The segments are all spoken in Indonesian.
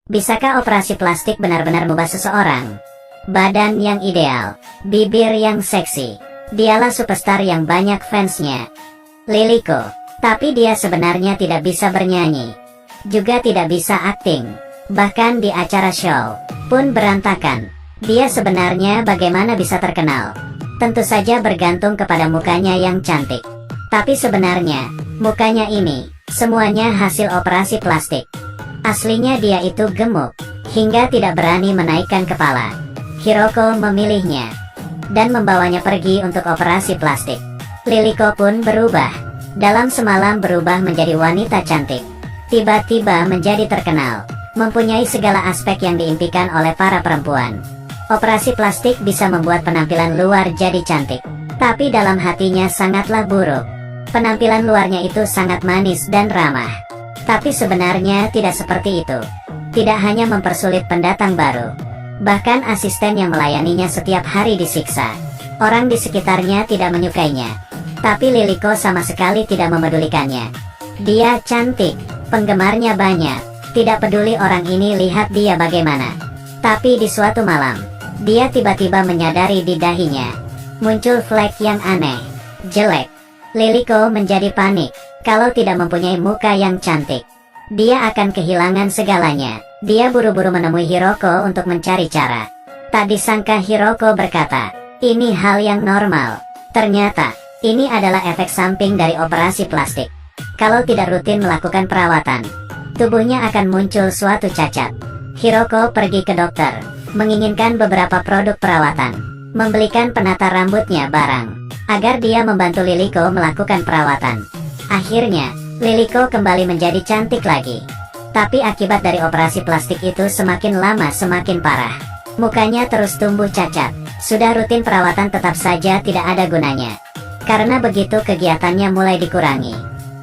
Bisakah operasi plastik benar-benar mengubah seseorang? Badan yang ideal, bibir yang seksi. Dialah superstar yang banyak fansnya. Liliko. Tapi dia sebenarnya tidak bisa bernyanyi. Juga tidak bisa akting. Bahkan di acara show pun berantakan. Dia sebenarnya bagaimana bisa terkenal? Tentu saja bergantung kepada mukanya yang cantik. Tapi sebenarnya, mukanya ini, semuanya hasil operasi plastik. Aslinya dia itu gemuk, hingga tidak berani menaikkan kepala. Hiroko memilihnya, dan membawanya pergi untuk operasi plastik. Liliko pun berubah. Dalam semalam berubah menjadi wanita cantik. Tiba-tiba menjadi terkenal. Mempunyai segala aspek yang diimpikan oleh para perempuan. Operasi plastik bisa membuat penampilan luar jadi cantik. Tapi dalam hatinya sangatlah buruk. Penampilan luarnya itu sangat manis dan ramah. Tapi sebenarnya tidak seperti itu. Tidak hanya mempersulit pendatang baru. Bahkan asisten yang melayaninya setiap hari disiksa. Orang di sekitarnya tidak menyukainya. Tapi Liliko sama sekali tidak memedulikannya. Dia cantik, penggemarnya banyak. Tidak peduli orang ini lihat dia bagaimana. Tapi di suatu malam, dia tiba-tiba menyadari di dahinya muncul flek yang aneh, jelek. Liliko menjadi panik. Kalau tidak mempunyai muka yang cantik, dia akan kehilangan segalanya. Dia buru-buru menemui Hiroko untuk mencari cara. Tak disangka Hiroko berkata, ini hal yang normal. Ternyata, ini adalah efek samping dari operasi plastik. Kalau tidak rutin melakukan perawatan, tubuhnya akan muncul suatu cacat. Hiroko pergi ke dokter, menginginkan beberapa produk perawatan, membelikan penata rambutnya barang, agar dia membantu Liliko melakukan perawatan. Akhirnya, Liliko kembali menjadi cantik lagi. Tapi akibat dari operasi plastik itu semakin lama semakin parah. Mukanya terus tumbuh cacat. Sudah rutin perawatan tetap saja tidak ada gunanya. Karena begitu kegiatannya mulai dikurangi.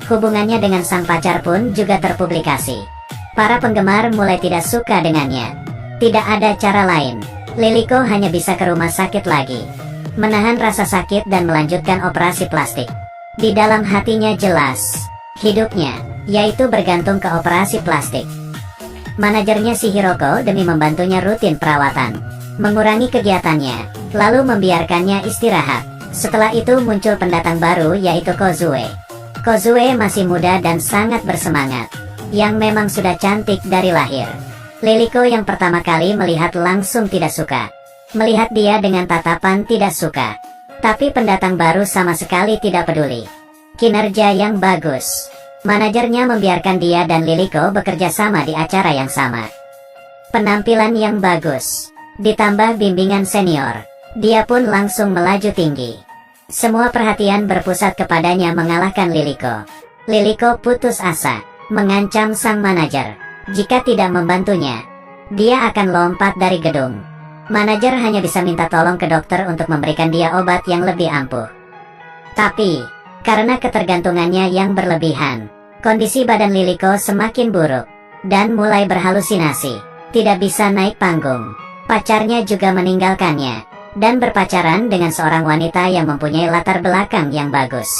Hubungannya dengan sang pacar pun juga terpublikasi. Para penggemar mulai tidak suka dengannya. Tidak ada cara lain. Liliko hanya bisa ke rumah sakit lagi. Menahan rasa sakit dan melanjutkan operasi plastik. Di dalam hatinya jelas, hidupnya, yaitu bergantung ke operasi plastik. Manajernya si Hiroko demi membantunya rutin perawatan, mengurangi kegiatannya, lalu membiarkannya istirahat. Setelah itu muncul pendatang baru yaitu Kozue. Kozue masih muda dan sangat bersemangat, yang memang sudah cantik dari lahir. Liliko yang pertama kali melihat langsung tidak suka. Melihat dia dengan tatapan tidak suka. Tapi pendatang baru sama sekali tidak peduli. Kinerja yang bagus. Manajernya membiarkan dia dan Liliko bekerja sama di acara yang sama. Penampilan yang bagus. Ditambah bimbingan senior. Dia pun langsung melaju tinggi. Semua perhatian berpusat kepadanya mengalahkan Liliko. Liliko putus asa. Mengancam sang manajer. Jika tidak membantunya, dia akan lompat dari gedung. Manajer hanya bisa minta tolong ke dokter untuk memberikan dia obat yang lebih ampuh. Tapi, karena ketergantungannya yang berlebihan, kondisi badan Liliko semakin buruk, dan mulai berhalusinasi. Tidak bisa naik panggung. Pacarnya juga meninggalkannya, dan berpacaran dengan seorang wanita yang mempunyai latar belakang yang bagus.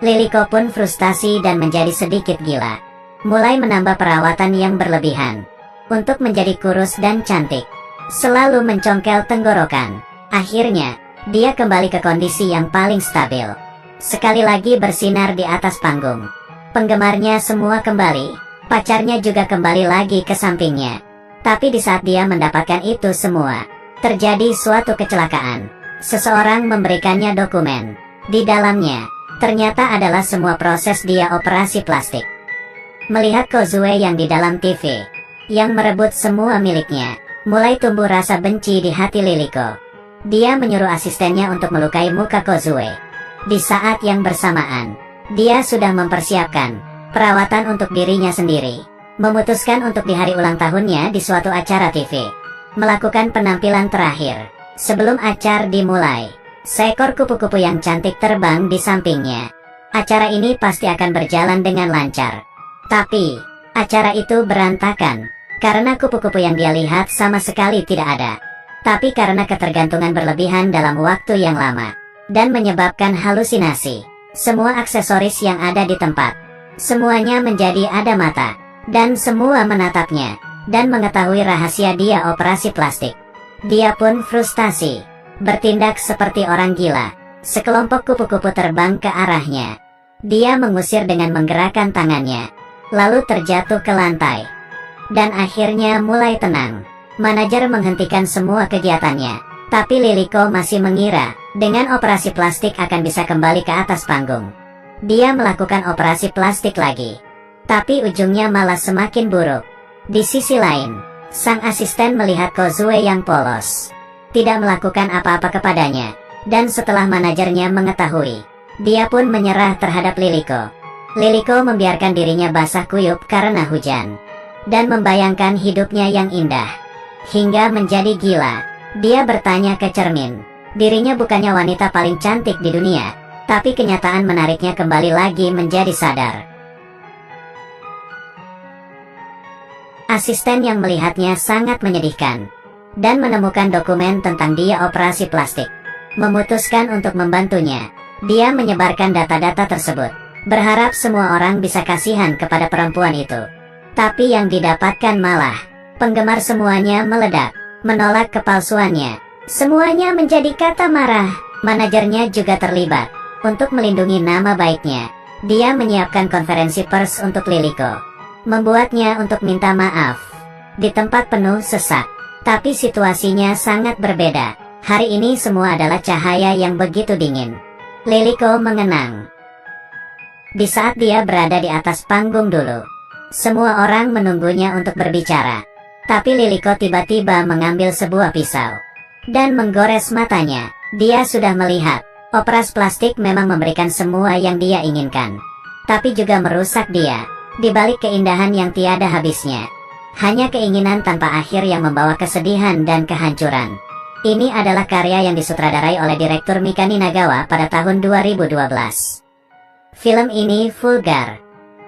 Liliko pun frustasi dan menjadi sedikit gila. Mulai menambah perawatan yang berlebihan, untuk menjadi kurus dan cantik. Selalu mencongkel tenggorokan. Akhirnya, dia kembali ke kondisi yang paling stabil. Sekali lagi bersinar di atas panggung. Penggemarnya semua kembali. Pacarnya juga kembali lagi ke sampingnya. Tapi di saat dia mendapatkan itu semua, terjadi suatu kecelakaan. Seseorang memberikannya dokumen. Di dalamnya, ternyata adalah semua proses dia operasi plastik. Melihat Kozue yang di dalam TV, yang merebut semua miliknya, mulai tumbuh rasa benci di hati Liliko. Dia menyuruh asistennya untuk melukai muka Kozue. Di saat yang bersamaan, dia sudah mempersiapkan perawatan untuk dirinya sendiri. Memutuskan untuk di hari ulang tahunnya di suatu acara TV, melakukan penampilan terakhir. Sebelum acara dimulai, seekor kupu-kupu yang cantik terbang di sampingnya. Acara ini pasti akan berjalan dengan lancar. Tapi, acara itu berantakan. Karena kupu-kupu yang dia lihat sama sekali tidak ada. Tapi karena ketergantungan berlebihan dalam waktu yang lama, dan menyebabkan halusinasi, semua aksesoris yang ada di tempat, semuanya menjadi ada mata, dan semua menatapnya. dan mengetahui rahasia dia operasi plastik. Dia pun frustasi, bertindak seperti orang gila. Sekelompok kupu-kupu terbang ke arahnya. Dia mengusir dengan menggerakkan tangannya, lalu terjatuh ke lantai. Dan akhirnya mulai tenang. Manajer menghentikan semua kegiatannya, tapi Liliko masih mengira dengan operasi plastik akan bisa kembali ke atas panggung. Dia melakukan operasi plastik lagi, tapi ujungnya malah semakin buruk. Di sisi lain, sang asisten melihat Kozue yang polos, tidak melakukan apa-apa kepadanya, dan setelah manajernya mengetahui, dia pun menyerah terhadap Liliko. Liliko membiarkan dirinya basah kuyup karena hujan, dan membayangkan hidupnya yang indah, hingga menjadi gila. Dia bertanya ke cermin, dirinya bukannya wanita paling cantik di dunia, tapi kenyataan menariknya kembali lagi menjadi sadar. Asisten yang melihatnya sangat menyedihkan, dan menemukan dokumen tentang dia operasi plastik, memutuskan untuk membantunya. Dia menyebarkan data-data tersebut, berharap semua orang bisa kasihan kepada perempuan itu. Tapi yang didapatkan malah, penggemar semuanya meledak, menolak kepalsuannya. Semuanya menjadi kata marah. Manajernya juga terlibat. Untuk melindungi nama baiknya, dia menyiapkan konferensi pers untuk Liliko, membuatnya untuk minta maaf. Di tempat penuh sesak, tapi situasinya sangat berbeda. Hari ini semua adalah cahaya yang begitu dingin. Liliko mengenang. Di saat dia berada di atas panggung dulu, semua orang menunggunya untuk berbicara. Tapi Liliko tiba-tiba mengambil sebuah pisau dan menggores matanya. Dia sudah melihat, operasi plastik memang memberikan semua yang dia inginkan, tapi juga merusak dia. Di balik keindahan yang tiada habisnya, hanya keinginan tanpa akhir yang membawa kesedihan dan kehancuran. Ini adalah karya yang disutradarai oleh direktur Mikami Nagawa pada tahun 2012. Film ini vulgar,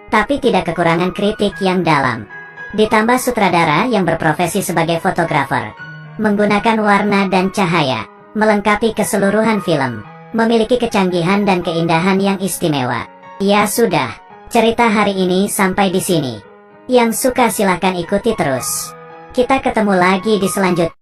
tapi tidak kekurangan kritik yang dalam. Ditambah sutradara yang berprofesi sebagai fotografer, menggunakan warna dan cahaya, melengkapi keseluruhan film, memiliki kecanggihan dan keindahan yang istimewa. Ya sudah, cerita hari ini sampai di sini. Yang suka silahkan ikuti terus. Kita ketemu lagi di selanjutnya.